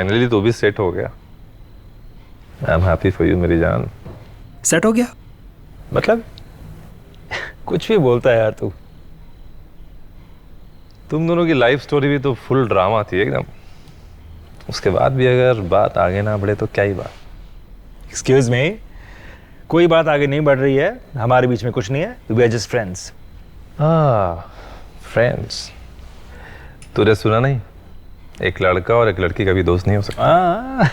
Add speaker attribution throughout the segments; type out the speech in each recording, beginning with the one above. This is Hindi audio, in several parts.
Speaker 1: फाइनली तो भी सेट हो गया। I am happy for you मेरी जान।
Speaker 2: सेट हो गया
Speaker 1: मतलब कुछ भी बोलता है यार तू। तुम दोनों की लाइफ स्टोरी भी तो फुल ड्रामा थी एकदम। उसके बाद भी अगर बात आगे ना बढ़े तो क्या ही बात।
Speaker 2: एक्सक्यूज मी, कोई बात आगे नहीं बढ़ रही है, हमारे बीच में कुछ नहीं है, we are just friends.
Speaker 1: Friends. तूने सुना नहीं, एक लड़का और एक लड़की का भी दोस्त नहीं हो सकता।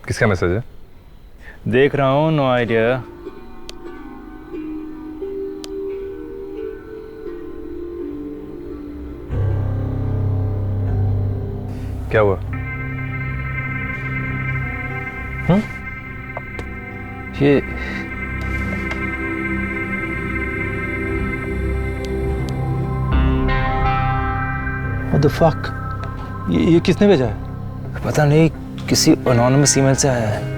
Speaker 1: किसका मैसेज है?
Speaker 2: देख रहा हूँ, नो आइडिया।
Speaker 1: क्या हुआ?
Speaker 2: ये
Speaker 3: What the fuck? ये किसने भेजा है?
Speaker 2: पता नहीं, किसी अनोनिमस ईमेल से आया है।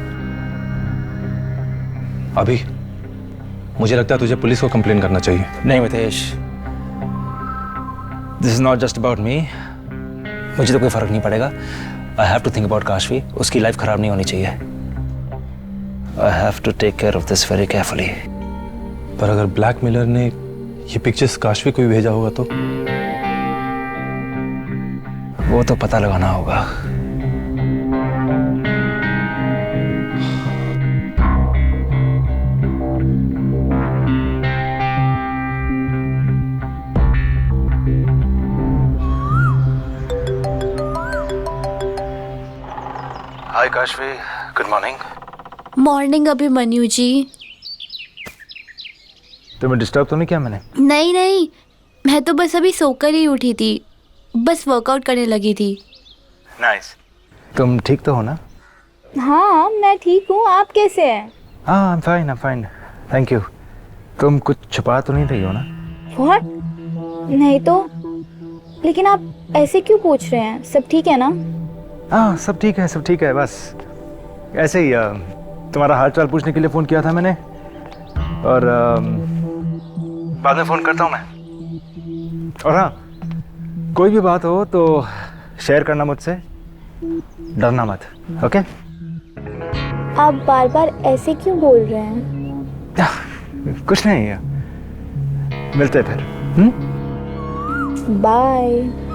Speaker 3: अभी मुझे लगता है तुझे पुलिस को कंप्लेन करना चाहिए।
Speaker 2: नहीं Mitesh, this is not just about me. मुझे तो कोई फर्क नहीं पड़ेगा। I have to think about Kashvi. उसकी लाइफ खराब नहीं होनी चाहिए। I have to take care of this very carefully.
Speaker 3: पर अगर ब्लैकमेलर ने ये पिक्चर्स काशवी को भी भेजा होगा तो?
Speaker 2: वो तो पता लगाना होगा। Hi Kashvi, good morning.
Speaker 4: Morning Abhimanyu ji.
Speaker 2: तुम्हें डिस्टर्ब तो नहीं किया मैंने?
Speaker 4: नहीं नहीं, मैं तो बस अभी सोकर ही उठी थी, बस वर्कआउट करने लगी थी।
Speaker 2: नाइस। तुम ठीक तो हो ना?
Speaker 5: हाँ मैं ठीक हूँ, आप कैसे हैं?
Speaker 2: हाँ, I am fine, thank you. तुम कुछ छुपा तो नहीं रही हो ना?
Speaker 5: व्हाट? नहीं तो, लेकिन आप ऐसे क्यों पूछ रहे हैं? सब ठीक है ना?
Speaker 2: हाँ, सब ठीक है, सब ठीक है। बस ऐसे ही तुम्हारा हाल चाल पूछने के लिए फ़ोन किया था मैंने, और बाद में फ़ोन करता हूँ मैं। और हाँ, कोई भी बात हो तो शेयर करना मुझसे, डरना मत, ओके?
Speaker 5: आप बार बार ऐसे क्यों बोल रहे हैं?
Speaker 2: कुछ नहीं, मिलते फिर।
Speaker 5: बाय।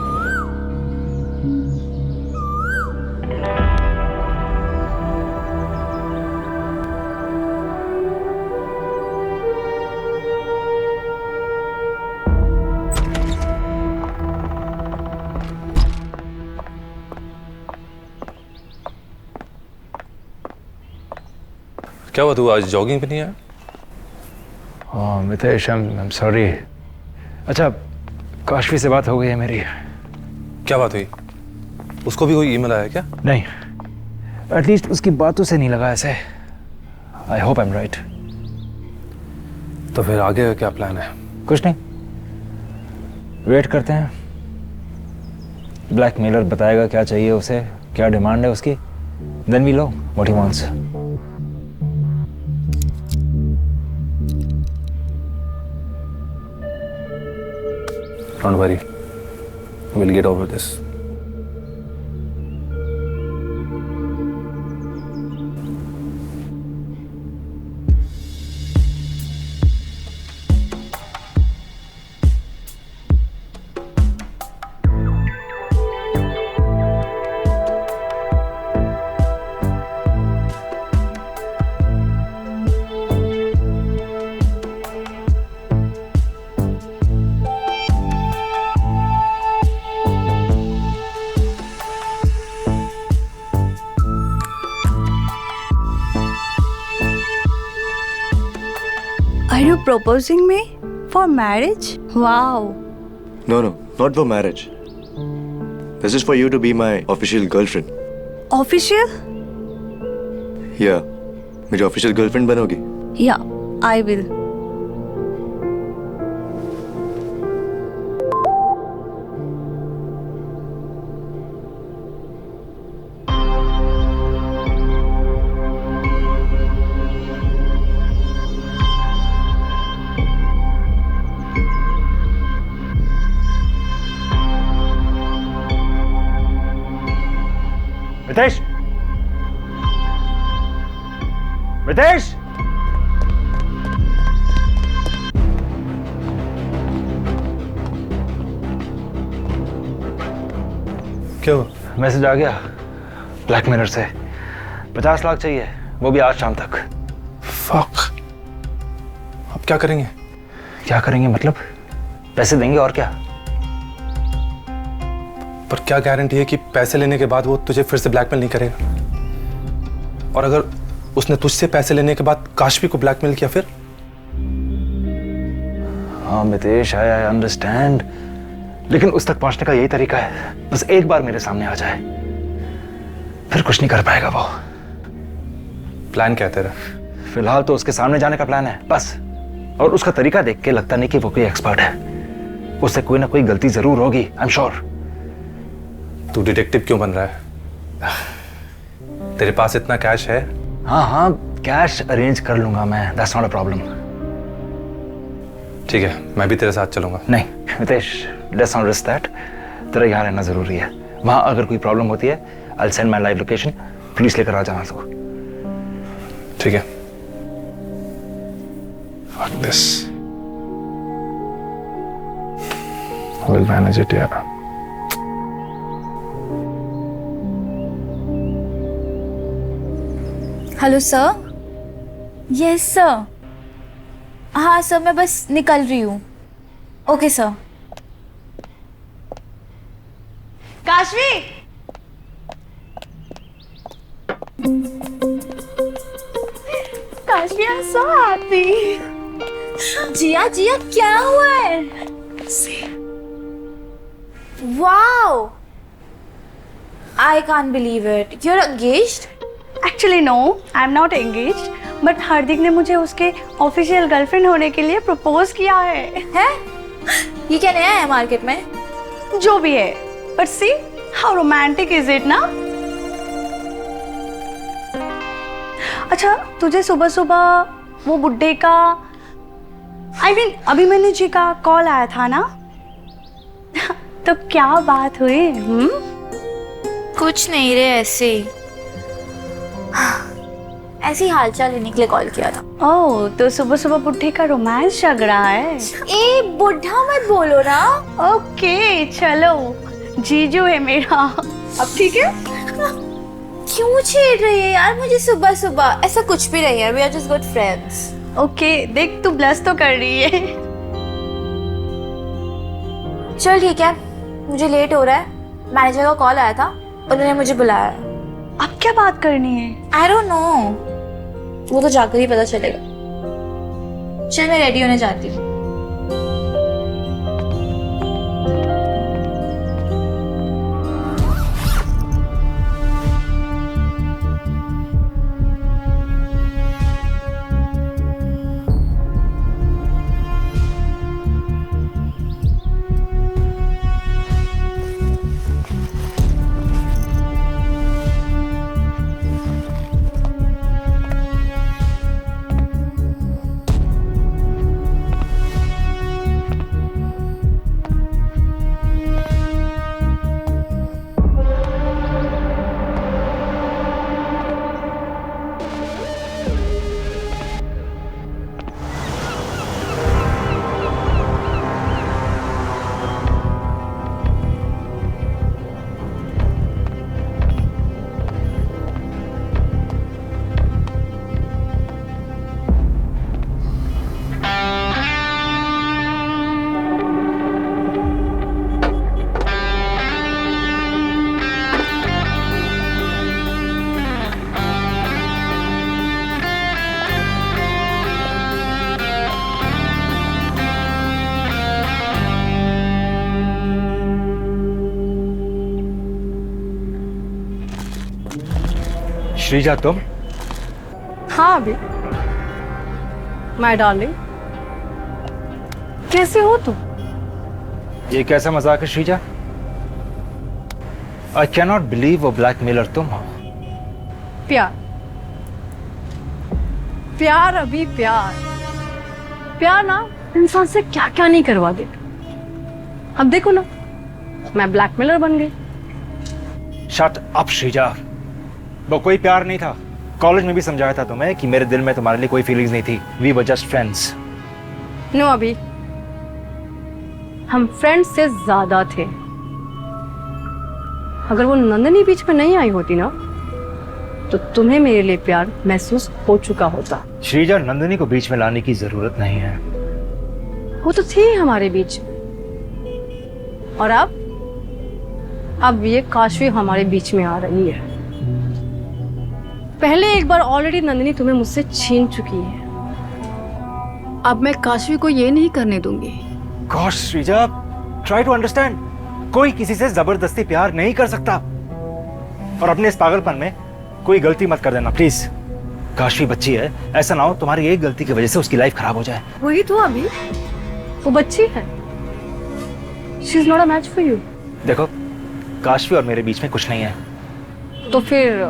Speaker 1: क्या हुआ, तू आज जॉगिंग पे नहीं आया?
Speaker 2: हाँ मितेश, आई एम सॉरी। अच्छा, काशवी से बात हो गई है मेरी।
Speaker 1: क्या बात हुई? उसको भी कोई ईमेल आया क्या?
Speaker 2: नहीं, एटलीस्ट उसकी बातों से नहीं लगा ऐसे। I hope I am right.
Speaker 1: तो फिर आगे का क्या प्लान है?
Speaker 2: कुछ नहीं, वेट करते हैं। ब्लैकमेलर बताएगा क्या चाहिए उसे, क्या डिमांड है उसकी, then we know what he wants.
Speaker 1: Don't worry, we'll get over this.
Speaker 6: Are you proposing me for marriage? Wow.
Speaker 7: No, not for marriage. This is for you to be my official girlfriend.
Speaker 6: Official?
Speaker 7: Yeah, मेरी official girlfriend बनोगी?
Speaker 6: Yeah, I will.
Speaker 2: Ritesh, Ritesh,
Speaker 3: क्या हुआ?
Speaker 2: मैसेज आ गया ब्लैक मिरर से। 50 लाख चाहिए, वो भी आज शाम तक।
Speaker 3: फक। अब क्या करेंगे?
Speaker 2: क्या करेंगे मतलब? पैसे देंगे और क्या।
Speaker 3: पर क्या गारंटी है कि पैसे लेने के बाद वो तुझे फिर से ब्लैकमेल नहीं करेगा? और अगर उसने तुझसे पैसे लेने के बाद काशवी को ब्लैकमेल किया फिर?
Speaker 2: हाँ मितेश, आई अंडरस्टैंड, लेकिन उस तक पहुंचने का यही तरीका है, बस एक बार मेरे सामने आ जाए, फिर कुछ नहीं कर पाएगा वो।
Speaker 3: प्लान क्या है तेरा?
Speaker 2: फिलहाल तो उसके सामने जाने का प्लान है बस, और उसका तरीका देख के लगता नहीं कि वो कोई एक्सपर्ट है। उससे कोई ना कोई गलती जरूर होगी, आई एम श्योर।
Speaker 3: तू डिटेक्टिव क्यों बन रहा है? तेरे पास इतना कैश है?
Speaker 2: हाँ हाँ, कैश अरेंज कर लूंगा मैं, दैट्स नॉट अ प्रॉब्लम।
Speaker 3: ठीक है, मैं भी तेरे साथ चलूंगा।
Speaker 2: नहीं Mitesh, let's not risk that. तेरा यहाँ रहना जरूरी है। वहां अगर कोई प्रॉब्लम होती है, I will send my live location, police लेकर आ जाना तो।
Speaker 3: ठीक है। Fuck this. We'll manage it, yeah.
Speaker 5: Hello sir. Yes sir. हाँ सर, मैं बस निकल रही हूँ। Okay sir.
Speaker 6: Kashvi,
Speaker 5: Kashvi, I am so happy. Jiya Jiya, क्या हुआ है? Wow, I can't believe it, you are engaged.
Speaker 6: Actually no, I am not engaged, but Hardik ने मुझे उसके ऑफिशियल गर्लफ्रेंड होने के लिए प्रपोज किया है।
Speaker 5: ये क्या नया है मार्केट में?
Speaker 6: जो भी है, but see how romantic is it ना। अच्छा, तुझे सुबह सुबह वो बुड्ढे का I mean, अभिमन्यु जी का कॉल आया था ना? तो क्या बात हुई?
Speaker 5: कुछ नहीं रे, ऐसे ऐसे ही हालचाल लेने के लिए कॉल किया था।
Speaker 6: ओह, तो सुबह सुबह बुड्ढे का रोमांस जग रहा है।
Speaker 5: ए बुढ़ा मत बोलो ना।
Speaker 6: ओके चलो, जीजू है मेरा। अब ठीक है?
Speaker 5: क्यों छेड़ रही है यार मुझे सुबह सुबह? ऐसा कुछ भी नहीं है, we are just good friends.
Speaker 6: Okay, देख तू ब्लश तो कर रही है।
Speaker 5: चल ठीक है, मुझे लेट हो रहा है। मैनेजर का कॉल आया था, उन्होंने मुझे बुलाया है।
Speaker 6: अब क्या बात करनी है?
Speaker 5: आई डोंट नो, वो तो जाकर ही पता चलेगा। चल मैं रेडी होने जाती हूँ।
Speaker 2: श्रीजा, तुम?
Speaker 6: हाँ अभी, माय डार्लिंग, कैसे हो तुम?
Speaker 2: ये कैसा मजाक है Shreeja? I can not believe वो ब्लैकमेलर तुम हो।
Speaker 6: प्यार, प्यार अभी प्यार, प्यार ना इंसान से क्या क्या नहीं करवा देता। अब देखो ना, मैं ब्लैकमेलर बन गई।
Speaker 2: शट अप श्रीजा, वो कोई प्यार नहीं था। कॉलेज में भी समझाया था तुम्हें कि मेरे दिल में तुम्हारे लिए कोई फीलिंग्स नहीं थी। We were just friends.
Speaker 8: No अभी, हम फ्रेंड्स से ज्यादा थे। अगर वो नंदनी बीच में नहीं आई होती ना, तो तुम्हें मेरे लिए प्यार महसूस हो चुका होता।
Speaker 2: श्रीजा, नंदिनी को बीच में लाने की जरूरत नहीं है।
Speaker 8: वो तो थी हमारे बीच, और अब ये काशवी हमारे बीच में आ रही है। पहले एक बार ऑलरेडी नंदिनी तुम्हें मुझसे छीन चुकी है। अब मैं काशवी को ये नहीं करने दूंगी।
Speaker 2: Gosh Shreeja, try to understand. कोई किसी से जबरदस्ती प्यार नहीं कर सकता। और अपने इस पागलपन में कोई गलती मत कर देना प्लीज। काशवी बच्ची है, ऐसा ना हो तुम्हारी एक गलती की वजह से उसकी लाइफ खराब हो जाए।
Speaker 8: वही तो अभी, वो बच्ची है। She is not a match for you.
Speaker 2: देखो, काशवी और मेरे बीच में कुछ नहीं है।
Speaker 8: तो फिर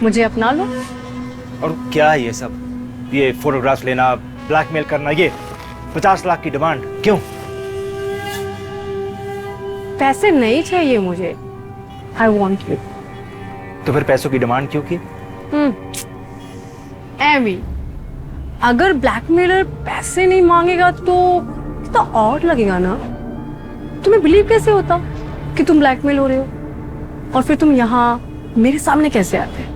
Speaker 8: मुझे अपना लो।
Speaker 2: और क्या है ये सब? ये फोटोग्राफ्स लेना, ब्लैकमेल करना, ये 50 लाख की डिमांड क्यों?
Speaker 8: पैसे नहीं चाहिए मुझे। I want you.
Speaker 2: तो फिर पैसों की डिमांड क्यों की?
Speaker 8: एमी, अगर ब्लैकमेलर पैसे नहीं मांगेगा तो और लगेगा ना। तुम्हें बिलीव कैसे होता कि तुम ब्लैकमेल हो रहे हो? और फिर तुम यहाँ मेरे सामने कैसे आते?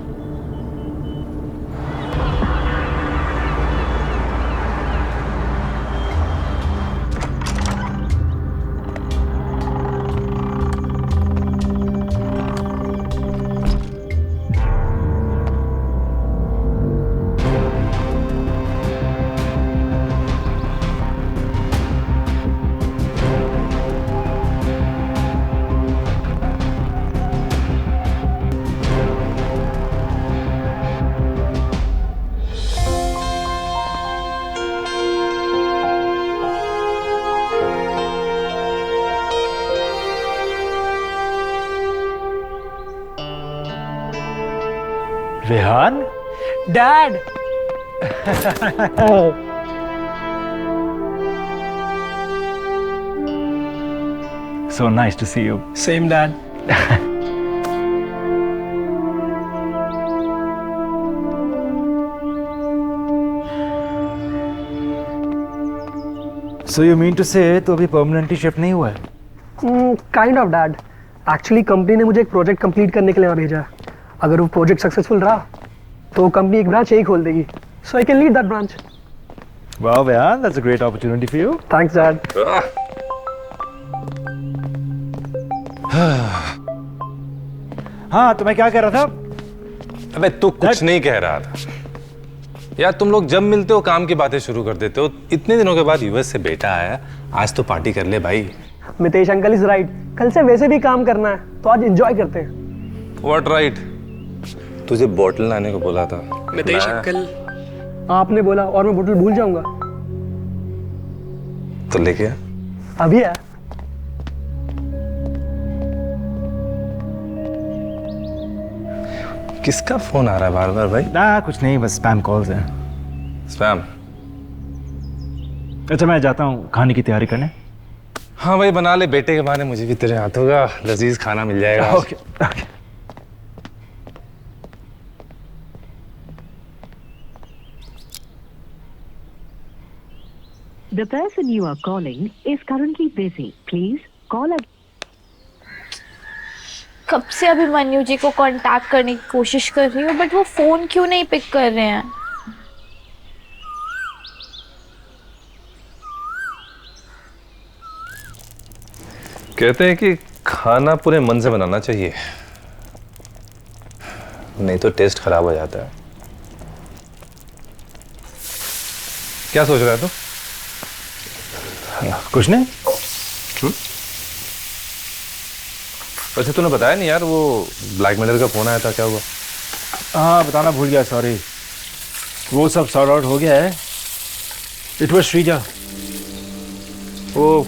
Speaker 2: Rehan, dad. So nice to see you.
Speaker 9: Same, Dad.
Speaker 2: So you mean to say तो अभी परमानेंटली शिफ्ट नहीं हुआ है?
Speaker 9: Kind of dad. Actually company ने मुझे एक प्रोजेक्ट कंप्लीट करने के लिए वहाँ भेजा है। अगर वो प्रोजेक्ट सक्सेसफुल रहा तो कंपनी एक ब्रांच यही खोल देगी। So I can lead that branch.
Speaker 2: Wow, man, that's a great opportunity for you.
Speaker 9: Thanks dad.
Speaker 2: हाँ, तो मैं क्या कह रहा था?
Speaker 1: अबे तू कुछ नहीं कह रहा था यार। तुम लोग जब मिलते हो काम की बातें शुरू कर देते हो। इतने दिनों के बाद यूएस से बेटा आया, आज तो पार्टी कर ले भाई।
Speaker 9: Mitesh uncle is right. कल से वैसे भी काम करना है तो आज एंजॉय करते हैं।
Speaker 1: What right? तुझे बोतल लाने को बोला था
Speaker 9: मितेश अंकल। आपने बोला और मैं बोतल भूल जाऊंगा।
Speaker 1: तो लेके आ।
Speaker 9: अभी है।
Speaker 1: किसका फोन आ रहा है बार बार भाई?
Speaker 2: ना कुछ नहीं, बस स्पैम कॉल्स हैं।
Speaker 1: स्पैम?
Speaker 2: अच्छा, मैं जाता हूँ खाने की तैयारी करने।
Speaker 1: हाँ भाई, बना ले। बेटे के बहाने मुझे भी तेरे हाथों का लजीज खाना मिल जाएगा।
Speaker 2: Okay okay.
Speaker 10: The person you are calling is currently busy. Please call again.
Speaker 4: कब से अभिमन्यु जी को कांटेक्ट करने की कोशिश कर रही हूँ, बट वो फोन क्यों नहीं पिक कर रहे हैं?
Speaker 1: कहते हैं कि खाना पूरे मन से बनाना चाहिए, नहीं तो टेस्ट खराब हो जाता है। क्या सोच रहा है तू?
Speaker 2: कुछ नहीं।
Speaker 1: वैसे तूने बताया नहीं यार, वो ब्लैकमेलर का फोन आया था, क्या हुआ?
Speaker 2: हाँ, बताना भूल गया, सॉरी। वो सब सॉर्ट आउट हो गया है। It was Shreeja.
Speaker 1: वो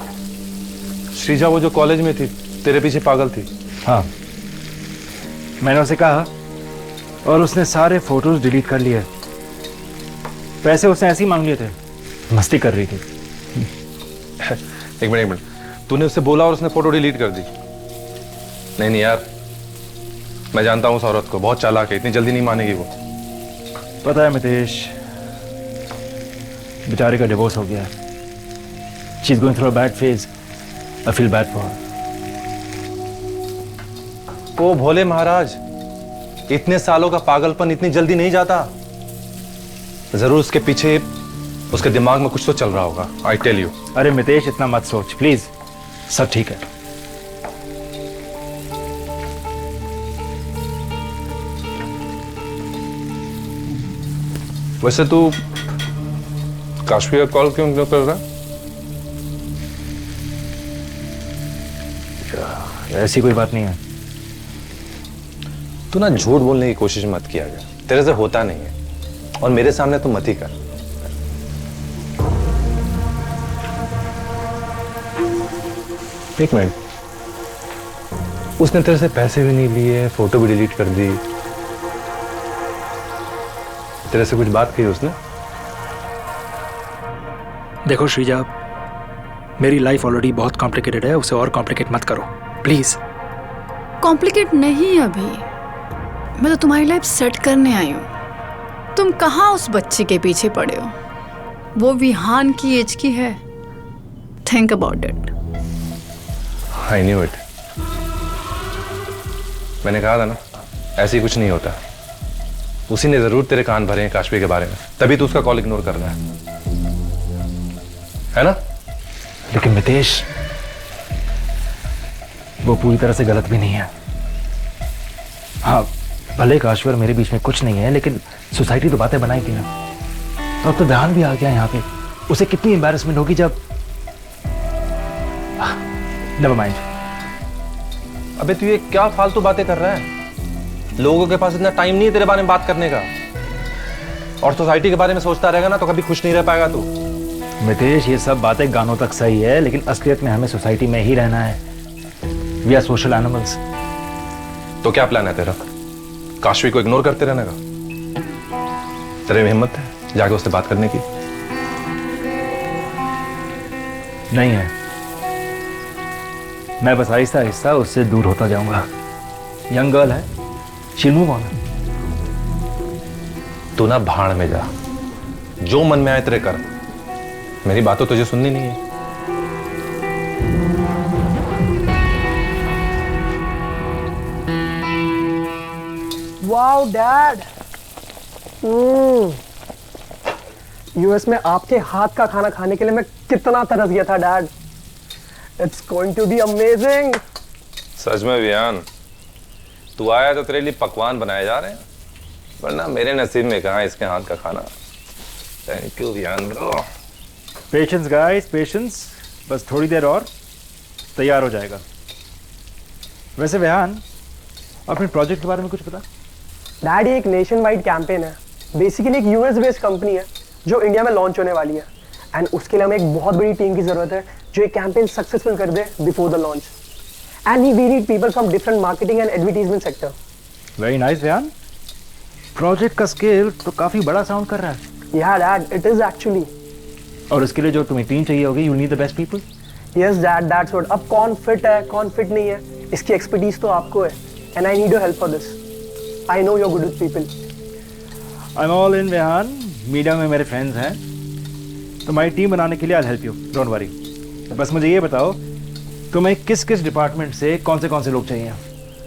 Speaker 1: श्रीजा, वो जो कॉलेज में थी, तेरे पीछे पागल थी।
Speaker 2: हाँ, मैंने उसे कहा और उसने सारे फोटोज डिलीट कर लिए। पैसे उसने ऐसे ही मांग लिए थे, मस्ती कर रही थी।
Speaker 1: एक मिनट, तूने उससे बोला और उसने फोटो डिलीट कर दी? नहीं यार,
Speaker 3: मैं जानता हूँ उस औरत को, बहुत चालाक है, इतनी जल्दी नहीं मानेगी वो।
Speaker 2: पता है मितेश, बेचारे का डिवोर्स हो गया। She is going through a bad phase. I feel bad for her.
Speaker 3: ओ भोले महाराज, इतने सालों का पागलपन इतनी जल्दी नहीं जाता। जरूर उसके पीछे, उसके दिमाग में कुछ तो चल रहा होगा। I tell you.
Speaker 2: अरे मितेश, इतना मत सोच प्लीज, सब ठीक है।
Speaker 3: वैसे तू काशवी का कॉल क्यों कर रहा है?
Speaker 2: ऐसी कोई बात नहीं है।
Speaker 3: तू ना झूठ बोलने की कोशिश मत किया कर, तेरे से होता नहीं है, और मेरे सामने तू मत ही कर। एक मिनट, उसने तेरे से पैसे भी नहीं लिए, फोटो भी डिलीट कर दी, तेरे से कुछ बात की उसने?
Speaker 2: देखो श्रीजा, मेरी लाइफ ऑलरेडी बहुत कॉम्प्लिकेटेड है, उसे और कॉम्प्लिकेट मत करो प्लीज।
Speaker 11: कॉम्प्लिकेट नहीं अभी, मैं तो तुम्हारी लाइफ सेट करने आई हूँ। तुम कहाँ उस बच्चे के पीछे पड़े हो? वो विहान की एज की है। Think about it.
Speaker 3: I knew it. मैंने कहा था ना, ऐसे कुछ नहीं होता। उसी ने जरूर तेरे कान भरे हैं काशवी के बारे में, तभी तू उसका कॉल इग्नोर कर रहा है ना?
Speaker 2: लेकिन मितेश, वो पूरी तरह से गलत भी नहीं है। हाँ, भले काश्वर मेरे बीच में कुछ नहीं है, लेकिन सोसाइटी तो बातें बनाएगी ना। तो अब तो ध्यान भी आ गया यहाँ पे। उसे कितनी एम्बैरेसमेंट होगी जब। Never mind.
Speaker 3: अबे तू ये क्या फालतू बातें कर रहा है? लोगों के पास इतना टाइम नहीं है तेरे बारे में बात करने का, और सोसाइटी के बारे में सोचता रहेगा ना तो कभी खुश नहीं रह पाएगा तू।
Speaker 2: मितेश, ये सब बातें गानों तक सही है, लेकिन असलियत में हमें सोसाइटी में ही रहना है। We are social animals.
Speaker 3: तो क्या प्लान है तेरा? काशवी को इग्नोर करते रहने का? तेरे में हिम्मत है जाके उससे बात करने की?
Speaker 2: नहीं है। मैं बस आहिस्ता आहिस्ता उससे दूर होता जाऊंगा। यंग गर्ल है, शील मूव ऑन।
Speaker 3: तू ना भाड़ में जा, जो मन में आए तेरे कर। मेरी बात तो तुझे सुननी नहीं है।
Speaker 9: वाओ डैड, यूएस में आपके हाथ का खाना खाने के लिए मैं कितना तरस गया था dad. It's going to be amazing.
Speaker 3: सच में विहान, तू आया तो तेरे लिए पकवान बनाए जा रहे हैं, वरना मेरे नसीब में कहाँ इसके हाथ का खाना। Thank you Vihan bro.
Speaker 2: Patience guys, patience. बस थोड़ी देर और तैयार हो जाएगा। वैसे विहान, अपने प्रोजेक्ट के बारे में कुछ पता?
Speaker 9: डैड, ये एक नेशन वाइड कैंपेन है। बेसिकली एक यूएस बेस्ड कंपनी है जो इंडिया में लॉन्च होने वाली है, एंड उसके लिए हमें एक बहुत बड़ी टीम की जरूरत है जो एक कैंपेन सक्सेसफुल कर दे before the launch. And we need people from different marketing and advertisement sector.
Speaker 2: Very nice Vihaan. Project का स्केल तो काफी बड़ा साउंड कर रहा है।
Speaker 9: या डैड, इट इज एक्चुअली।
Speaker 2: और उसके लिए जो तुम्हें टीम चाहिए होगी, you need the best people.
Speaker 9: Yes dad, that's what. अब कौन फिट है कौन फिट नहीं है, इसकी एक्सपर्टीज तो आपको है, and I need your help for this. I know you are good with people.
Speaker 2: I am all in Vihan. Media में मेरे फ्रेंड्स हैं, तुम्हारी टीम बनाने के लिए I help you, don't worry. बस मुझे ये बताओ, तुम्हें किस किस डिपार्टमेंट से कौन से लोग चाहिए?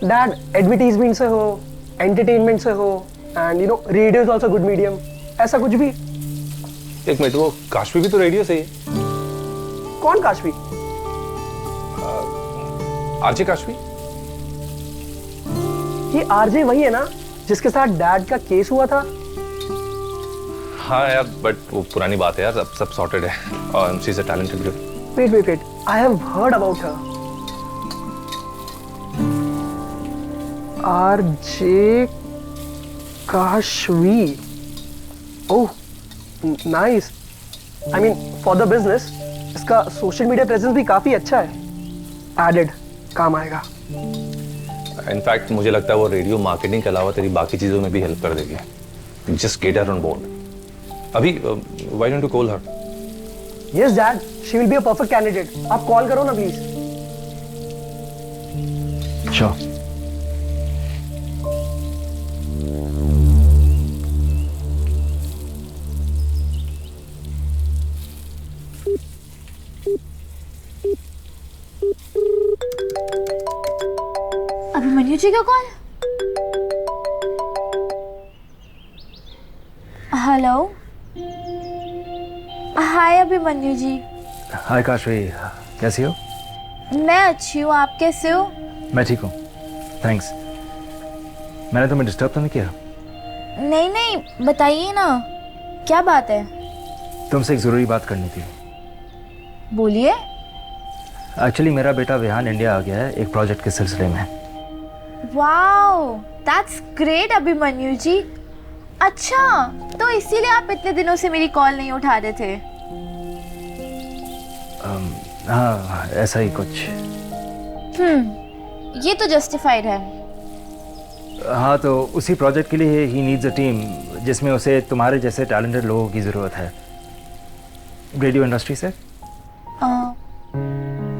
Speaker 9: डैड, एडवर्टीजमेंट से हो, एंटरटेनमेंट से हो, and you know radio is also good medium, ऐसा कुछ भी।
Speaker 3: एक मिनट, वो काशवी भी तो रेडियो से ही है।
Speaker 9: कौन काशवी?
Speaker 3: आरजे काशवी।
Speaker 9: ये आरजे वही है ना जिसके साथ डैड का केस हुआ था?
Speaker 3: हाँ यार, बट वो पुरानी बात है यार, अब सब सॉर्टेड है, और she is a talented girl.
Speaker 9: Wait, I have heard about her. RJ Kashvi, oh nice. I mean for the business इसका सोशल मीडिया प्रेजेंस भी काफी अच्छा है। एडेड काम आएगा।
Speaker 3: इनफैक्ट मुझे लगता है वो रेडियो मार्केटिंग के अलावा तेरी बाकी चीजों में भी हेल्प कर देगी। Just get her on board. अभी why don't you call her?
Speaker 9: Yes dad, she will be a perfect candidate. आप कॉल करो ना प्लीज।
Speaker 2: श्योर।
Speaker 5: अभिमन्यु जी का call. Hello, hi Abhimanyu ji.
Speaker 2: Hi Kashvi, कैसी हो?
Speaker 5: मैं अच्छी हूँ, आप कैसे हो?
Speaker 2: मैं ठीक हूँ, थैंक्स। मैंने तुम्हें डिस्टर्ब तो नहीं किया?
Speaker 5: नहीं नहीं, बताइए ना, क्या बात है?
Speaker 2: तुमसे एक ज़रूरी बात करनी थी।
Speaker 5: बोलिए।
Speaker 2: एक्चुअली मेरा बेटा विहान इंडिया आ गया है एक प्रोजेक्ट के सिलसिले में।
Speaker 5: वाओ, दैट्स ग्रेट अभिमन्यु जी। अच्छा, तो इसीलिए आप इतने दिनों से मेरी कॉल नहीं उठा रहे थे?
Speaker 2: हाँ, ऐसा ही कुछ।
Speaker 5: ये तो जस्टिफाइड है।
Speaker 2: हाँ, तो उसी प्रोजेक्ट के लिए ही नीड्स अ टीम जिसमें उसे तुम्हारे जैसे टैलेंटेड लोगों की ज़रूरत है, रेडियो इंडस्ट्री से।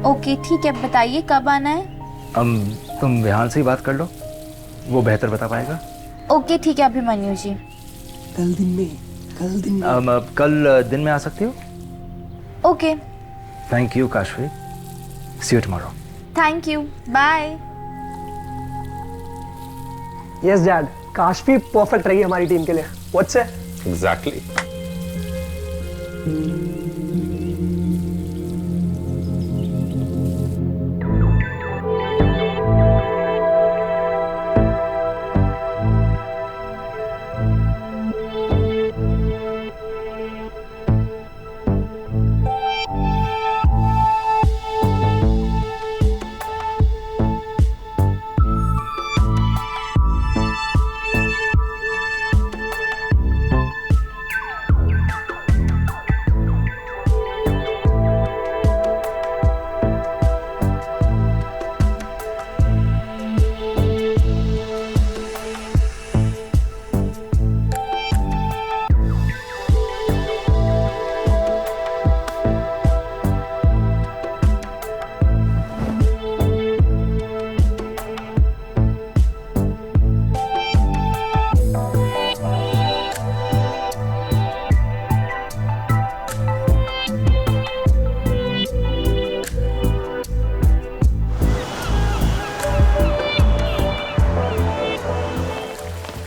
Speaker 5: ओके ठीक है, बताइए कब आना है?
Speaker 2: तुम विहान से ही बात कर लो, वो बेहतर बता पाएगा।
Speaker 5: ओके ठीक है अभिमन्यु जी।
Speaker 9: कल दिन में
Speaker 2: कल दिन में आ सकती हो?
Speaker 5: Okay,
Speaker 2: thank you Kashvi, see you tomorrow.
Speaker 5: Thank you, bye.
Speaker 9: Yes dad, Kashvi perfect रही हमारी टीम के लिए। What's it?
Speaker 3: एग्जैक्टली।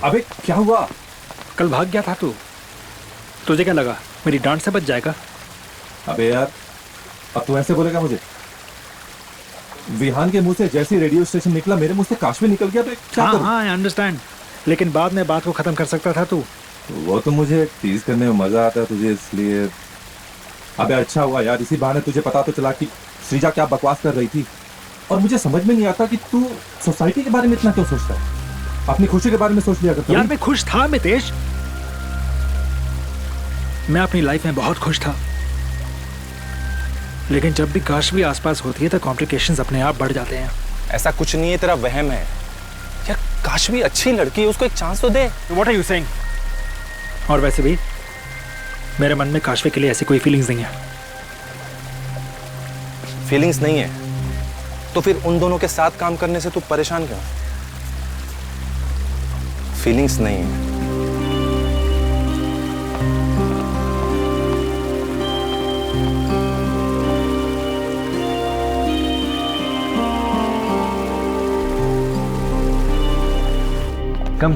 Speaker 2: अबे क्या हुआ? कल भाग गया था तू, तुझे क्या लगा मेरी डांट से बच जाएगा?
Speaker 3: अबे यार, अब तू ऐसे बोलेगा मुझे? विहान के मुंह से जैसे रेडियो स्टेशन निकला, मेरे मुंह से काशवी निकल गया, तो क्या करूं?
Speaker 2: हाँ, आई अंडरस्टैंड, लेकिन बाद में बात को खत्म कर सकता था तू।
Speaker 3: वो तो मुझे टीज करने में मजा आता है तुझे, इसलिए। अबे अच्छा हुआ यार, इसी बहाने तुझे पता तो चला कि श्रीजा क्या बकवास कर रही थी। और मुझे समझ में नहीं आता कि तू सोसाइटी के बारे में इतना क्यों सोचता है। अपनी खुशी के बारे में सोच लिया करता।
Speaker 2: यार मैं खुश था मितेश, मैं अपनी लाइफ में बहुत खुश था, लेकिन जब भी काशवी आसपास होती है तो कॉम्प्लिकेशंस अपने आप बढ़ जाते हैं।
Speaker 1: ऐसा कुछ नहीं है, तेरा वहम है यार। काशवी अच्छी लड़की है, उसको एक चांस तो दे।
Speaker 2: What are you saying? और वैसे भी मेरे मन में काशवी के लिए ऐसी कोई फीलिंग्स नहीं है।
Speaker 1: फीलिंग्स नहीं है तो फिर उन दोनों के साथ काम करने से तू परेशान क्यों? फीलिंग्स नहीं है।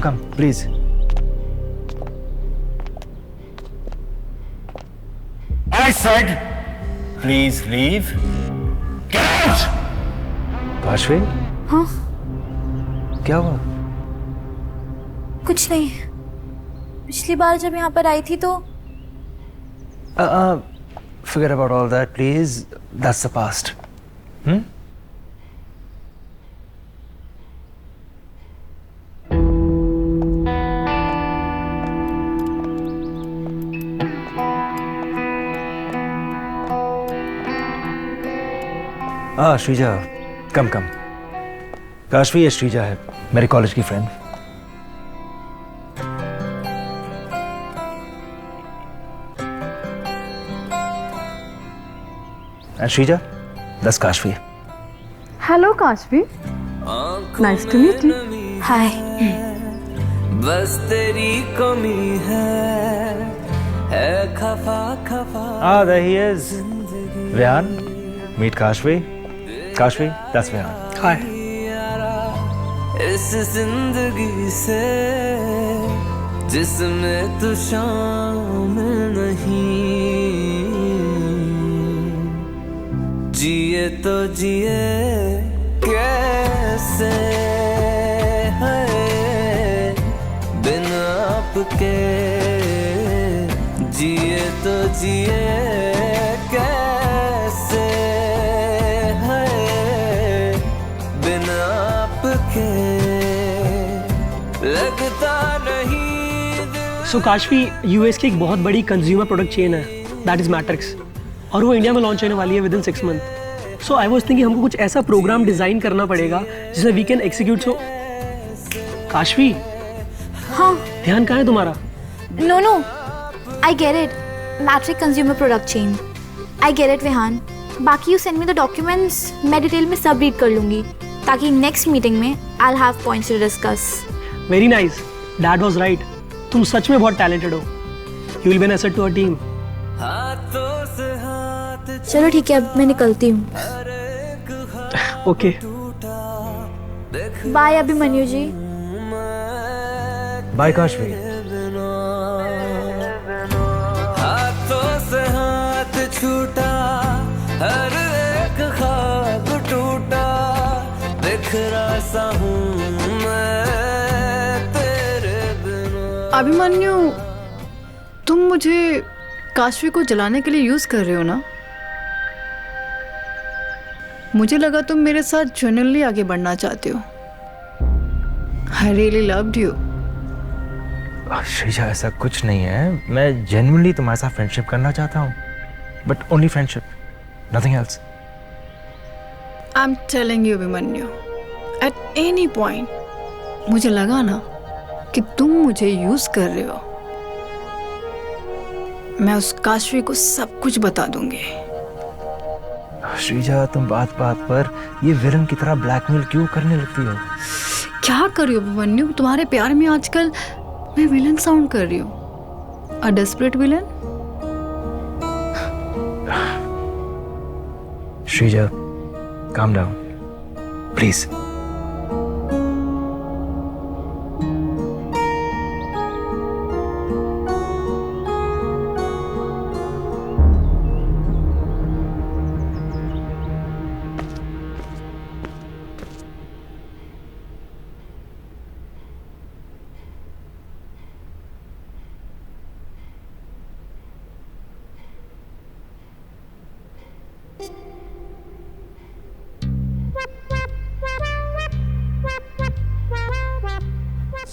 Speaker 2: Come please.
Speaker 12: I said, please leave. Get out!
Speaker 2: Kashvi?
Speaker 5: हाँ?
Speaker 2: क्या हुआ?
Speaker 5: कुछ नहीं, पिछली बार जब यहाँ पर आई थी तो
Speaker 2: forget about all that, please. That's the past. Sreeja, कम। काशवी, ये श्रीजा है, मेरे कॉलेज की friend. Shreeja, that's Kashvi.
Speaker 8: Hello Kashvi, nice to meet you.
Speaker 5: Hi.
Speaker 13: बस तेरी कमी है खफा।
Speaker 2: There he is. Vihan, meet Kashvi. Kashvi, that's Vihan.
Speaker 8: हाय।
Speaker 13: इस जिंदगी से जिसमें तू शामिल नहीं। जिए तो जिए कैसे है बिना आपके, जिए तो जिए कैसे है बिना आपके, लगता नहीं।
Speaker 9: सो काशवी यूएस की एक बहुत बड़ी कंज्यूमर प्रोडक्ट चेन है, दैट इज मैट्रिक्स, और वो इंडिया में लॉन्च होने वाली है within 6 month. So I was thinking हमको कुछ ऐसा प्रोग्राम डिजाइन करना पड़ेगा जिसमें we can execute. So Kashvi,
Speaker 4: हाँ
Speaker 9: ध्यान कहाँ है तुम्हारा?
Speaker 4: No no I get it, Matrix consumer product chain, I get it Vihaan. बाकी you send me the documents, मैं डिटेल में सब रीड कर लूँगी ताकि नेक्स्ट मीटिंग में I have points to discuss.
Speaker 9: Very nice, dad was right, तुम सच में बहुत टैलेंटेड हो, you will be an asset to our team.
Speaker 4: चलो ठीक है, अब मैं निकलती हूँ।
Speaker 9: Okay
Speaker 4: bye Abhimanyu ji.
Speaker 2: Bye Kashvi.
Speaker 13: हाथों से हाथ छूटा, हर एक ख्वाब टूटा, बिखरा सा हूँ मैं तेरे बिना।
Speaker 11: अभिमन्यु, तुम मुझे काशवी को जलाने के लिए यूज कर रहे हो ना? मुझे लगा तुम मेरे साथ जेन्युइनली आगे बढ़ना चाहते हो। I really loved you.
Speaker 2: Sreeja, ऐसा कुछ नहीं है, मैं जेन्युइनली तुम्हारे साथ फ्रेंडशिप करना चाहता हूँ, but only friendship, nothing else.
Speaker 11: I'm telling you Abhimanyu, at any point मुझे लगा ना कि तुम मुझे यूज कर रहे हो, मैं उस काशवी को सब कुछ बता दूंगी।
Speaker 2: श्रीजा, तुम बात बात पर ये विलन की तरह ब्लैकमेल क्यों करने लगती हो?
Speaker 11: क्या कर रही हो अभिमन्यु? तुम्हारे प्यार में आजकल मैं विलन साउंड कर रही हूँ, a desperate villain.
Speaker 2: Shreeja, calm down, please.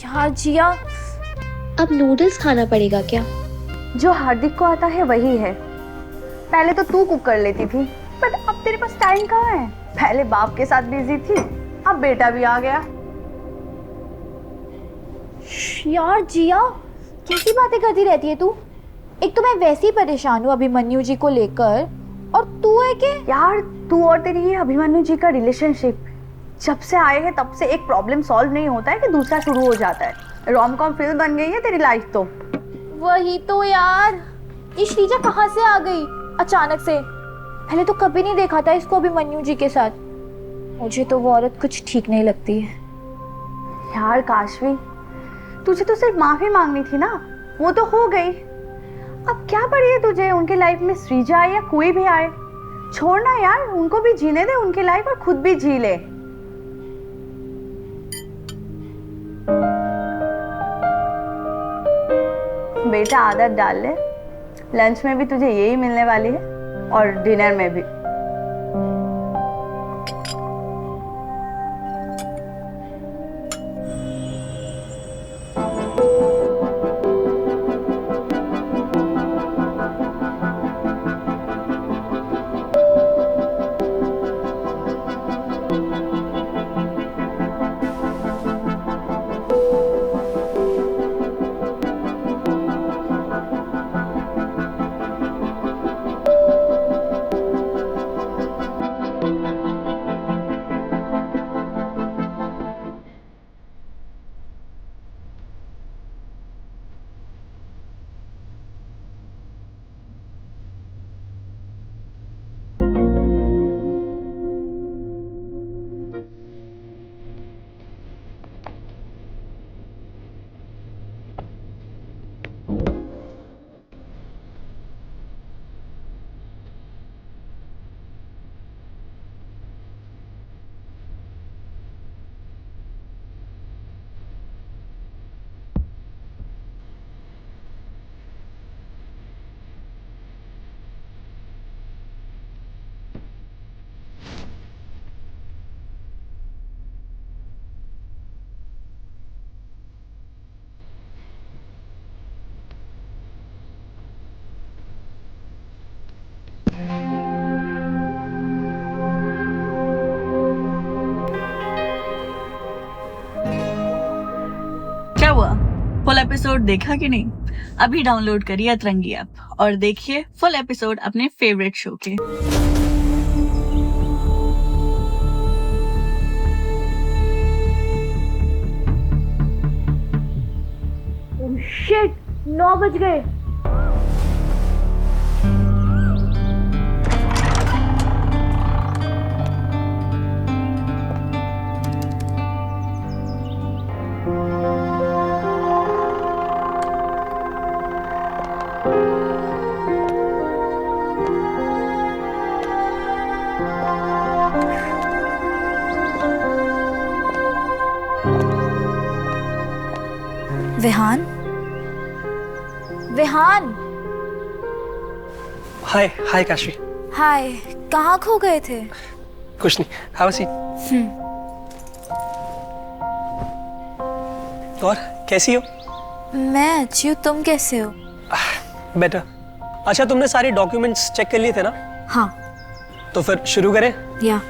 Speaker 5: यार जिया,
Speaker 4: अब नूडल्स खाना पड़ेगा क्या?
Speaker 6: जो हार्दिक को आता है वही है। पहले तो तू कुक कर लेती थी, बट अब तेरे पास टाइम कहाँ है? पहले बाप के साथ बिजी थी, अब बेटा भी आ गया।
Speaker 5: यार जिया, कैसी बातें करती रहती है तू? एक तो मैं वैसे ही परेशान हूँ अभिमन्यु जी को लेकर, और तू है कि
Speaker 6: यार तू और तेरी ये अभिमन्यु जी का रिलेशनशिप जब से आए हैं तब से एक प्रॉब्लम सॉल्व नहीं होता है कि दूसरा शुरू हो जाता है। रोम कॉम फिल्म बन गई है तेरी लाइफ तो।
Speaker 5: वही तो यार, ये श्रीजा कहाँ से आ गई अचानक से? पहले तो कभी नहीं देखा था इसको अभिमन्यु जी के साथ। मुझे तो वो औरत कुछ ठीक नहीं लगती है।
Speaker 6: यार काशवी, तुझे तो सिर्फ माफी मांगनी थी ना, वो तो हो गई। अब क्या पड़ी है तुझे उनके लाइफ में श्रीजा आए या कोई भी आए? छोड़ना यार, उनको भी जीने दे उनकी लाइफ और खुद भी जी ले। बेटा आदत डाल ले, लंच में भी तुझे यही मिलने वाली है और डिनर में भी।
Speaker 14: क्या हुआ, फुल एपिसोड देखा कि नहीं? अभी डाउनलोड करिए अतरंगी ऐप और देखिए फुल एपिसोड अपने फेवरेट शो के।
Speaker 5: शिट, 9 बज गए।
Speaker 4: विहान, विहान।
Speaker 9: हाय हाय काशी।
Speaker 4: हाय, कहाँ खो गए थे?
Speaker 9: कुछ नहीं, हैव अ सीट। और कैसी हो?
Speaker 4: मैं अच्छी हूँ, तुम कैसे हो?
Speaker 9: बेटर। अच्छा, तुमने सारे डॉक्यूमेंट्स चेक कर लिए थे ना?
Speaker 4: हाँ।
Speaker 9: तो फिर शुरू करें?
Speaker 4: या।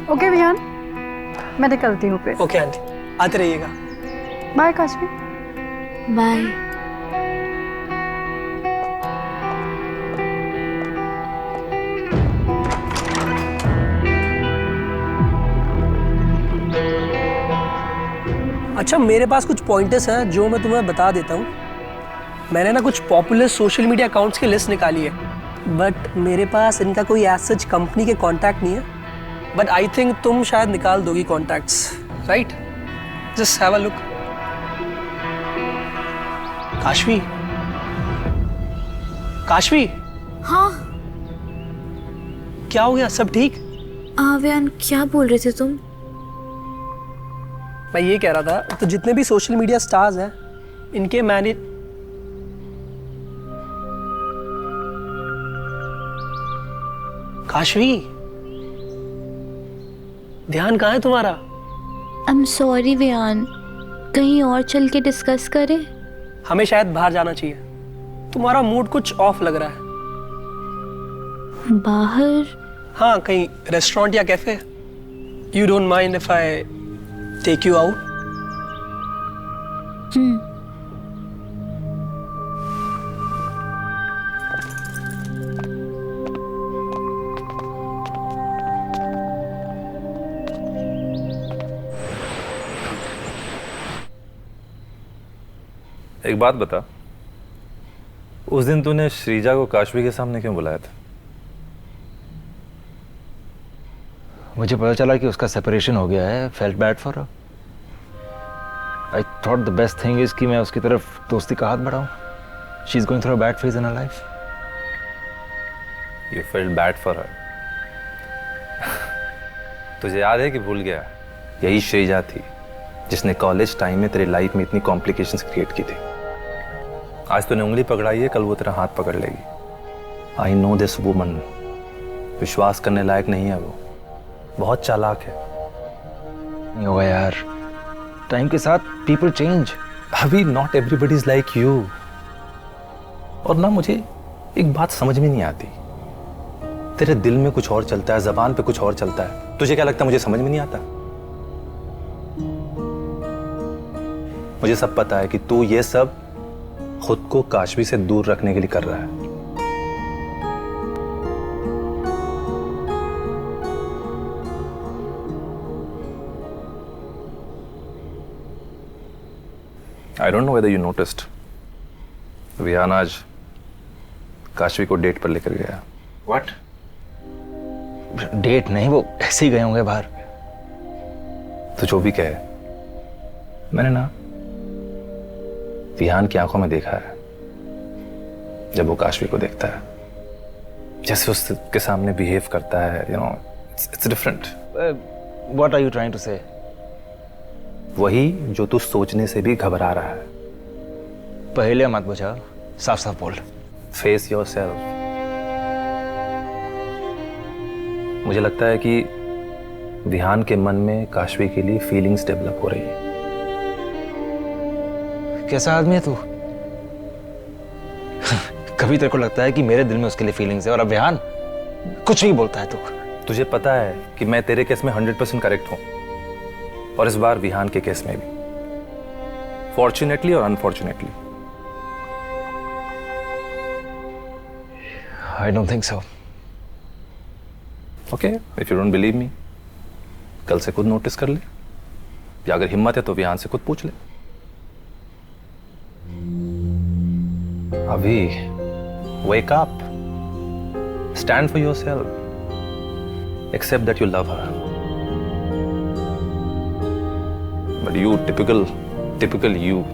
Speaker 11: ओके विहान, मैं निकलती हूँ फिर।
Speaker 9: ओके आंटी, आते रहिएगा।
Speaker 11: बाय काशवी।
Speaker 4: बाय।
Speaker 9: अच्छा, मेरे पास कुछ पॉइंटर्स हैं जो मैं तुम्हें बता देता हूँ। मैंने ना कुछ पॉपुलर सोशल मीडिया अकाउंट्स की लिस्ट निकाली है, बट मेरे पास इनका कोई एज सच कंपनी के कॉन्टैक्ट नहीं है। बट आई थिंक तुम शायद निकाल दोगी contacts, right? Just have a look. Kashvi, Kashvi.
Speaker 4: हाँ।
Speaker 9: क्या हो गया, सब ठीक?
Speaker 4: विहान, क्या बोल रहे थे तुम?
Speaker 9: मैं ये कह रहा था, तो जितने भी सोशल मीडिया स्टार्स हैं, इनके मैंने काशवी, ध्यान कहाँ है तुम्हारा?
Speaker 5: आई एम सॉरी विहान, कहीं और चल के डिस्कस करें?
Speaker 9: हमें शायद बाहर जाना चाहिए। तुम्हारा मूड कुछ ऑफ लग रहा है।
Speaker 5: बाहर?
Speaker 9: हाँ, कहीं रेस्टोरेंट या cafe. You don't mind if I take you out?
Speaker 1: एक बात बता, उस दिन तूने श्रीजा को काशवी के सामने क्यों बुलाया था?
Speaker 2: मुझे पता चला कि उसका सेपरेशन हो गया है। Felt bad for her. I thought the best thing is कि मैं उसकी तरफ दोस्ती का हाथ बढ़ाऊं। She is going through a bad phase in her life.
Speaker 1: You felt bad for her? तुझे याद है कि भूल गया? यही श्रीजा थी जिसने कॉलेज टाइम में तेरी लाइफ में इतनी कॉम्प्लिकेशंस क्रिएट की थी। आज तूने उंगली पकड़ाई है, कल वो तेरा हाथ पकड़ लेगी। I know this woman. विश्वास करने लायक नहीं है वो, बहुत चालाक है।
Speaker 2: नहीं होगा यार, टाइम के साथ पीपल चेंज।
Speaker 1: अभी not everybody is like you. और ना मुझे एक बात समझ में नहीं आती, तेरे दिल में कुछ और चलता है, जबान पे कुछ और चलता है। तुझे क्या लगता है मुझे समझ में नहीं आता? मुझे सब पता है कि तू ये सब खुद को काशवी से दूर रखने के लिए कर रहा है। I don't know whether you noticed, Vihaan आज काशवी को डेट पर लेकर गया।
Speaker 2: What? डेट नहीं, वो ऐसे ही गए होंगे बाहर।
Speaker 1: तो जो भी कहे, मैंने ना विहान की आंखों में देखा है जब वो काशवी को देखता है, जैसे उसके सामने बिहेव करता है, you know, it's different.
Speaker 2: What are you trying to say?
Speaker 1: वही जो तू सोचने से भी घबरा रहा है।
Speaker 2: पहले मत बुझा, साफ साफ बोल।
Speaker 1: Face yourself. मुझे लगता है कि विहान के मन में काशवी के लिए फीलिंग्स डेवलप हो रही है।
Speaker 2: कैसा आदमी है तू? कभी तेरे को लगता है कि मेरे दिल में उसके लिए फीलिंग्स है, और अब विहान कुछ नहीं बोलता है तू।
Speaker 1: तुझे पता है कि मैं तेरे केस में 100% करेक्ट हूं, और इस बार विहान के केस में भी, फॉर्चुनेटली और unfortunately.
Speaker 2: I don't think so.
Speaker 1: Okay, if you don't believe me, कल से खुद नोटिस कर ले, या अगर हिम्मत है तो विहान से खुद पूछ ले। अभी wake up, stand for yourself, accept that you love her, but you, typical you,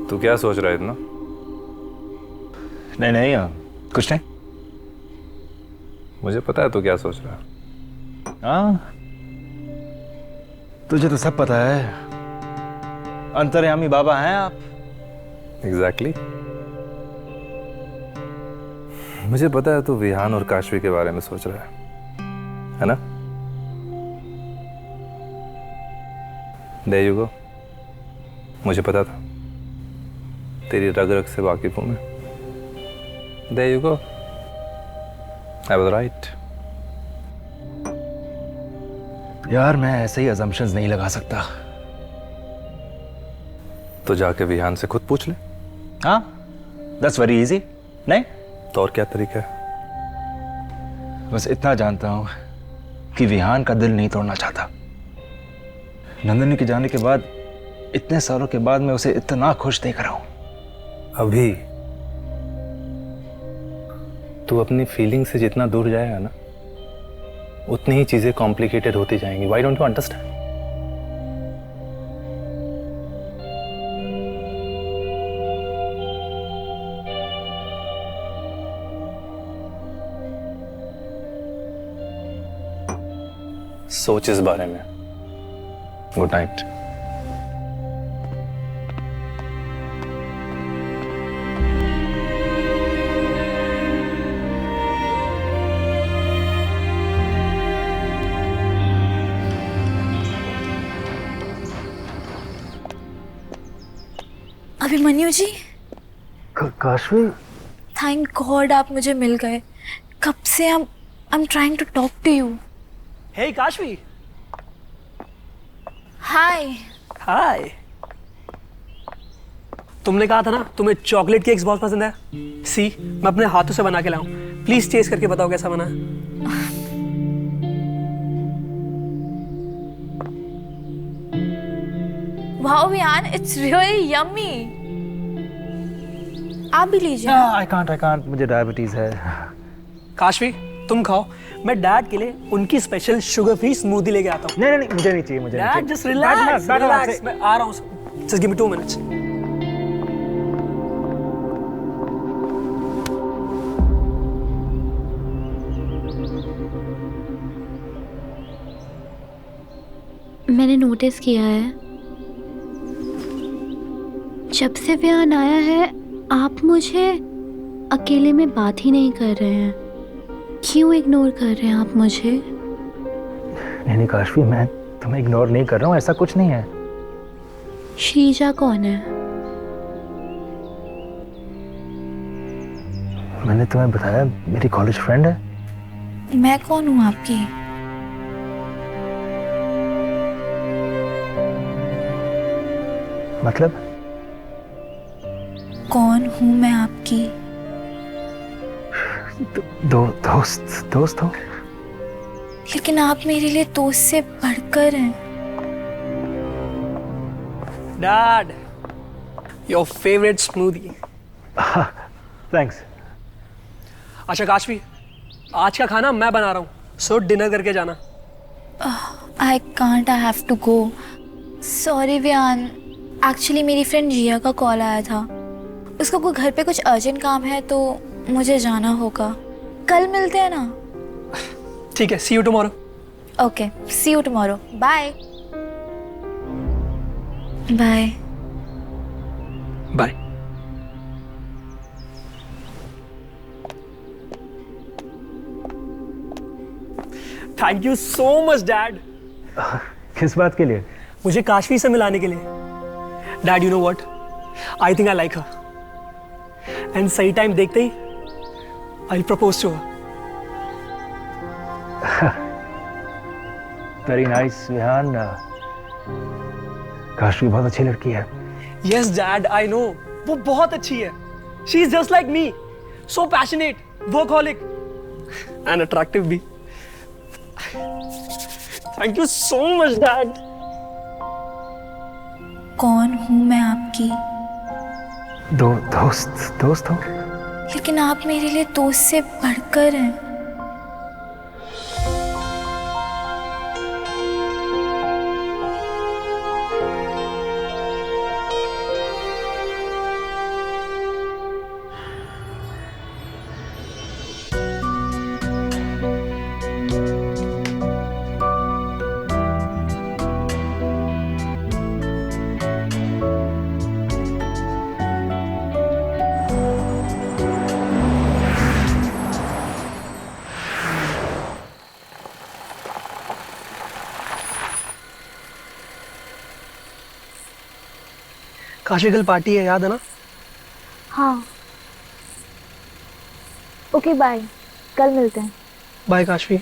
Speaker 1: तू क्या सोच रहा है इतना?
Speaker 2: नहीं, कुछ नहीं।
Speaker 1: मुझे पता है तू क्या सोच रहा है।
Speaker 2: हाँ, तुझे तो सब पता है, अंतर्यामी बाबा हैं आप।
Speaker 1: एग्जैक्टली। मुझे पता है तू विहान और काशवी के बारे में सोच रहा है ना? There you go। मुझे पता था, तेरी रग रग से वाकिफ हूं मैं। There you go। I was right।
Speaker 2: यार मैं ऐसे ही assumptions नहीं लगा सकता।
Speaker 1: तो जाके विहान से खुद पूछ ले।
Speaker 2: हाँ, that's very easy। नहीं
Speaker 1: तो और क्या तरीका है?
Speaker 2: बस इतना जानता हूं कि विहान का दिल नहीं तोड़ना चाहता। नंदिनी के जाने के बाद, इतने सालों के बाद मैं उसे इतना खुश देख रहा हूं।
Speaker 1: अभी तू अपनी फीलिंग से जितना दूर जाएगा ना, उतनी ही चीजें कॉम्प्लिकेटेड होती जाएंगी। Why don't you understand? सोच इस बारे में। Good night.
Speaker 4: Abhimanyu ji,
Speaker 2: Kashvi,
Speaker 4: thank God आप मुझे मिल गए। कब से I am trying to talk to you.
Speaker 9: Hey Kashvi.
Speaker 4: Hi.
Speaker 9: Hi. तुमने कहा था ना तुम्हें चॉकलेट केक्स बहुत पसंद है। सी, मैं अपने हाथों से बना के लाऊं। प्लीज टेस्ट करके बताओ कैसा बना है।
Speaker 4: Wow Vihan, it's really yummy. आप भी लीजिए।
Speaker 2: आई कांट, मुझे डायबिटीज है।
Speaker 9: काशवी तुम खाओ, मैं डैड के लिए उनकी स्पेशल शुगर फ्री स्मूदी लेके आता हूँ।
Speaker 2: नहीं, मुझे नहीं चाहिए, मुझे
Speaker 9: डैड जस्ट रिलैक्स, मैं आ रहा हूँ। Just give me 2 minutes.
Speaker 15: मैंने नोटिस किया है, जब से विहान आया है आप मुझे अकेले में बात ही नहीं कर रहे हैं। क्यों इग्नोर कर रहे हैं आप मुझे?
Speaker 2: नहीं काशवी, मैं तुम्हें इग्नोर नहीं कर रहा हूँ, ऐसा कुछ नहीं है।
Speaker 15: श्रीजा कौन है?
Speaker 2: मैंने तुम्हें बताया, मेरी कॉलेज फ्रेंड है।
Speaker 4: मैं कौन हूँ आपकी?
Speaker 2: मतलब?
Speaker 4: कौन हूँ मैं आपकी?
Speaker 2: दोस्त हो?
Speaker 4: लेकिन आप मेरे लिए दोस्त से बढ़कर हैं।
Speaker 9: Dad, your favourite smoothie.
Speaker 2: Thanks.
Speaker 9: अच्छा काशवी, आज का खाना मैं बना रहा हूँ, सो डिनर करके जाना।
Speaker 4: I can't, I have to go. Sorry Viyan, actually मेरी फ्रेंड जिया का कॉल आया था। उसको कोई घर पे कुछ अर्जेंट काम है तो मुझे जाना होगा। कल मिलते हैं ना?
Speaker 9: ठीक है, see you tomorrow.
Speaker 4: Okay, see you tomorrow. Bye bye
Speaker 9: bye. Thank you so much dad.
Speaker 2: किस बात के लिए?
Speaker 9: मुझे काशवी से मिलाने के लिए। Dad, you know what, I think I like her, and सही टाइम देखते ही I propose to her.
Speaker 2: Very nice Vihaan. Kashvi बहुत अच्छी लड़की है।
Speaker 9: यस डैड, आई नो, वो बहुत अच्छी है। She is just like me, so passionate, workaholic and attractive भी। Thank you so much dad.
Speaker 4: कौन हूँ मैं आपकी?
Speaker 2: दोस्त हो?
Speaker 4: लेकिन आप मेरे लिए दोस्त से बढ़कर हैं।
Speaker 9: काशी कल पार्टी है, याद है ना?
Speaker 5: हाँ। ओके बाय, कल मिलते हैं।
Speaker 9: बाय काशवी।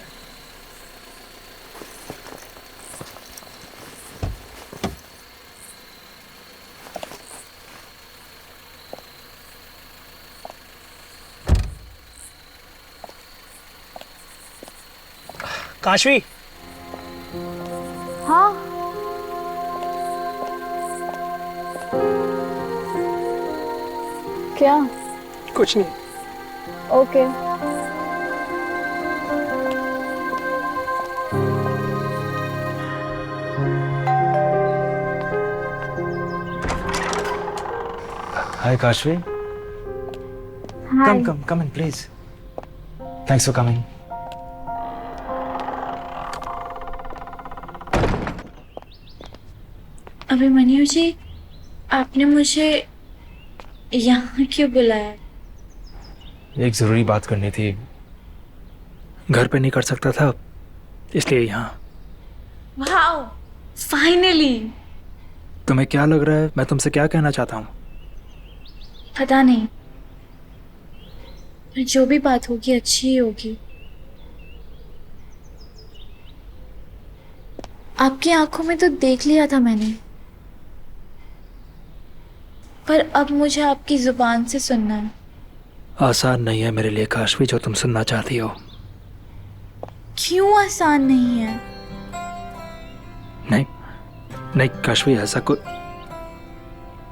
Speaker 9: काशवी।
Speaker 5: हाँ। क्या?
Speaker 9: कुछ नहीं।
Speaker 5: Okay.
Speaker 2: Hi Kashvi.
Speaker 5: Hi.
Speaker 2: Come in, please. Thanks for coming.
Speaker 4: Abhimanyu ji, आपने मुझे यहाँ क्यों बुलाया?
Speaker 2: एक जरूरी बात करनी थी। घर पे नहीं कर सकता था, इसलिए यहाँ।
Speaker 4: Wow, finally.
Speaker 2: तुम्हें क्या लग रहा है मैं तुमसे क्या कहना चाहता हूँ?
Speaker 4: पता नहीं, पर जो भी बात होगी अच्छी ही होगी। आपकी आंखों में तो देख लिया था मैंने, पर अब मुझे आपकी जुबान से सुनना है।
Speaker 2: आसान नहीं है मेरे लिए काशवी जो तुम सुनना चाहती हो।
Speaker 4: क्यों आसान नहीं है?
Speaker 2: नहीं काशवी, ऐसा कोई।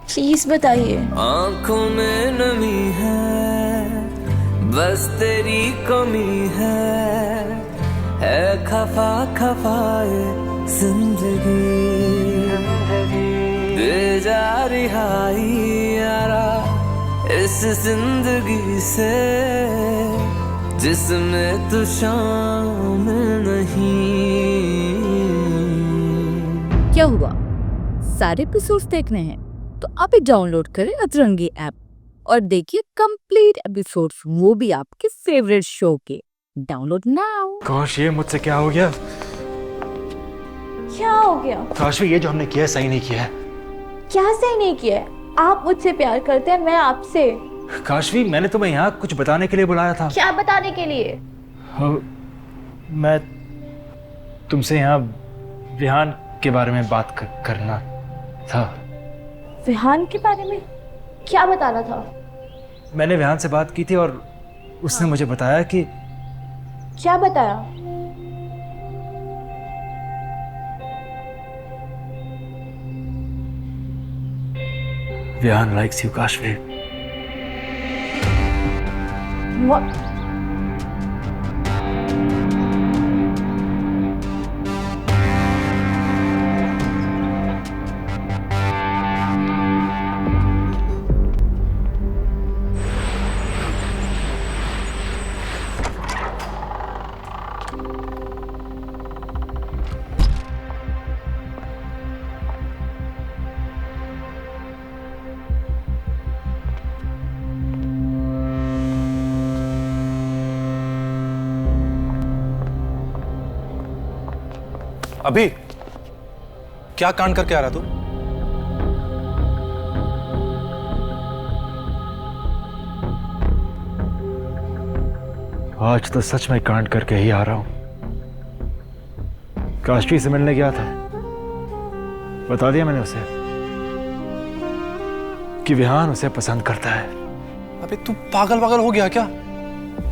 Speaker 4: प्लीज बताइए।
Speaker 13: आंखों में नमी है, बस तेरी कमी है खफा खफाए जिंदगी। दे जा रिहाई यारा इस जिंदगी से जिसमें तू शामिल नहीं।
Speaker 16: क्या हुआ? सारे एपिसोड्स देखने हैं तो अभी डाउनलोड करें अतरंगी ऐप और देखिए कंप्लीट एपिसोड्स, वो भी आपके फेवरेट शो के। Download now.
Speaker 2: काश, ये मुझसे क्या हो गया?
Speaker 5: क्या हो गया?
Speaker 2: काशवी, ये जो हमने किया है सही नहीं किया है।
Speaker 5: क्या सही नहीं किया है? आप मुझसे प्यार करते हैं, मैं आपसे।
Speaker 2: काशवी, मैंने तुम्हें यहाँ कुछ बताने के लिए बुलाया था।
Speaker 5: क्या बताने के लिए?
Speaker 2: मैं तुमसे यहाँ विहान के बारे में बात करना था।
Speaker 5: विहान के बारे में क्या बता रहा था?
Speaker 2: मैंने विहान से बात की थी और उसने मुझे बताया कि
Speaker 5: क्या बताया?
Speaker 2: Vihan likes you Kashvi.
Speaker 5: What?
Speaker 1: अभी क्या कांड करके आ रहा तू?
Speaker 2: आज तो सच में कांड करके ही आ रहा हूं। काशवी से मिलने गया था, बता दिया मैंने उसे कि विहान उसे पसंद करता है।
Speaker 1: अबे तू पागल हो गया क्या?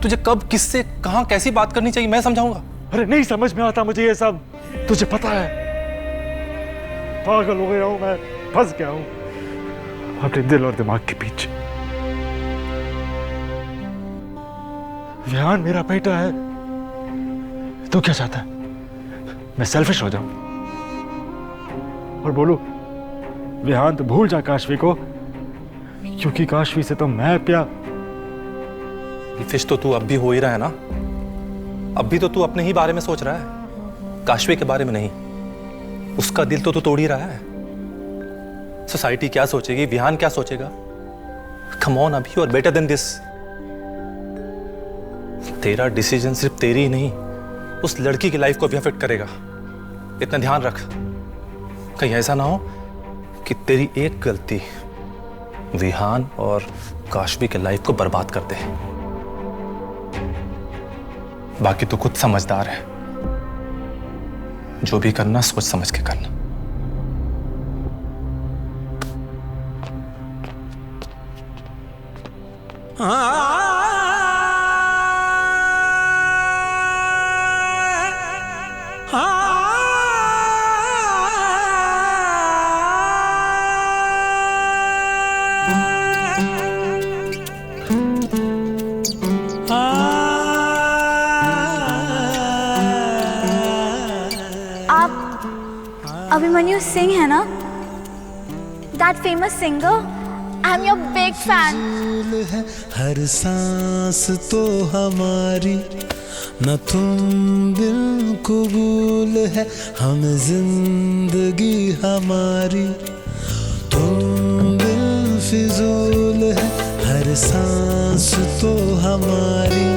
Speaker 1: तुझे कब किससे कहां कैसी बात करनी चाहिए मैं समझाऊंगा।
Speaker 2: अरे नहीं समझ में आता मुझे ये सब, तुझे पता है। पागल हो गया हूं मैं, फंस गया हूं अपने दिल और दिमाग के पीछे। विहान मेरा बेटा है, तू क्या चाहता है? मैं सेल्फिश हो जाऊं और बोलूं विहान तो भूल जा काशवी को, क्योंकि काशवी से तो मैं प्यार।
Speaker 1: फिश तो तू अब भी हो ही रहा है ना। अब भी तो तू अपने ही बारे में सोच रहा है, काशवी के बारे में नहीं। उसका दिल तो तू तोड़ ही रहा है। सोसाइटी क्या सोचेगी, विहान क्या सोचेगा? कम ऑन अभी, और बेटर देन दिस। तेरा डिसीजन सिर्फ तेरी ही नहीं, उस लड़की की लाइफ को भी अफेक्ट करेगा। इतना ध्यान रख, कहीं ऐसा ना हो कि तेरी एक गलती विहान और काशवी के लाइफ को बर्बाद कर दे। बाकी तो खुद समझदार है, जो भी करना सोच समझ के करना।
Speaker 4: अभिमन्यु सिंह है ना, that famous singer? I am your big fan.
Speaker 13: हर सांस तो हमारी, न तुम बिन कबूल है हम जिंदगी हमारी, तुम बिन फिजूल है हर सांस तो हमारी,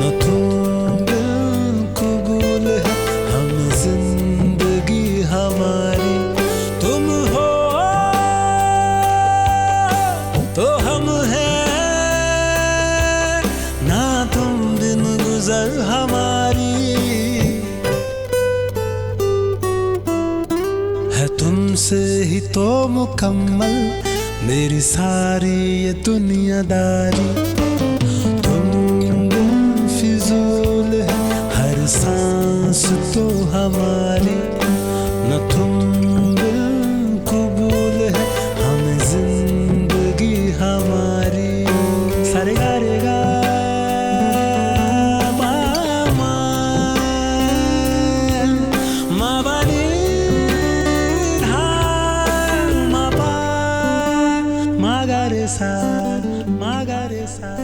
Speaker 13: न तुम बिन कबूल है हम जिंदगी हमारी, तुम हो तो हम हैं, ना तुम बिन गुजर हमारी, है तुमसे ही तो मुकम्मल मेरी सारी ये दुनियादारी, तुम बिन फिजूल है हर सांस तो हमारी, न तुम बिन कबूल है हम जिंदगी हमारी। सारे गा रे गा मा मा मा बा नी धा मा पा मा गा रे सा मा गा रे सा।